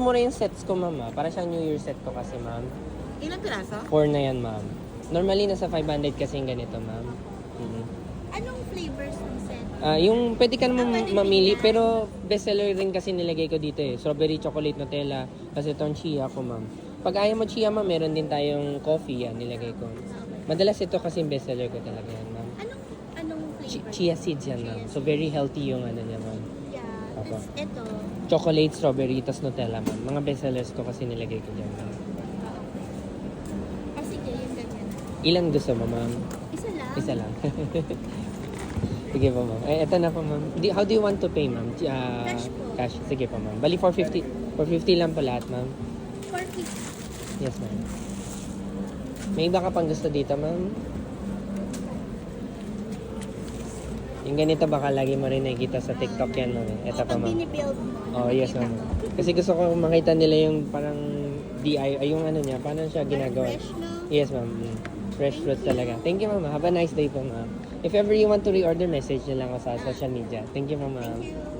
Mura yung sets ko, ma'am. Para siyang New Year set ko kasi, ma'am. Ilang piraso? 4 na yan, ma'am. Normally, nasa 500 kasi yung ganito, ma'am. Anong flavors ng set? Yung pwede ka naman pwede mamili, pilihan. pero bestseller rin kasi nilagay ko dito eh. Strawberry chocolate Nutella, kasi itong chia ko, ma'am. Pag ayaw mo chia, ma'am, meron din tayong coffee, yan, nilagay ko. Madalas ito kasi yung bestseller ko talaga yan, ma'am. Anong flavor? Chia seeds yan, ma'am. So, very healthy yung ano niya, ma'am. Yeah. Apa. Tapos ito. Chocolate, strawberry, tas Nutella, ma'am. Mga bestsellers ko kasi nilagay ko dyan, ma'am. Sige, yung ganyan. Ilan gusto mo, ma'am? Isa lang. Isa lang. Sige po, ma'am. Eto na po, ma'am. How do you want to pay, ma'am? Cash po. Cash. Sige po, ma'am. Bali, 450. 450 lang po lahat, ma'am. 450. Yes, ma'am. May iba ka pang gusto dito, ma'am? Yung ganito baka lagi mo rin nakikita sa TikTok yan, ma'am. Ito pa, Pag ma'am. binibuild mo. Oh, yes, ma'am. Kasi gusto ko makita nila yung parang DIY, yung ano niya, paano siya ginagawa. Fresh, no? Yes, ma'am. Fresh fruit talaga. Thank you, ma'am. Have a nice day po, ma'am. If ever you want to reorder, message nyo lang ako sa social media. Thank you, ma'am. Thank you.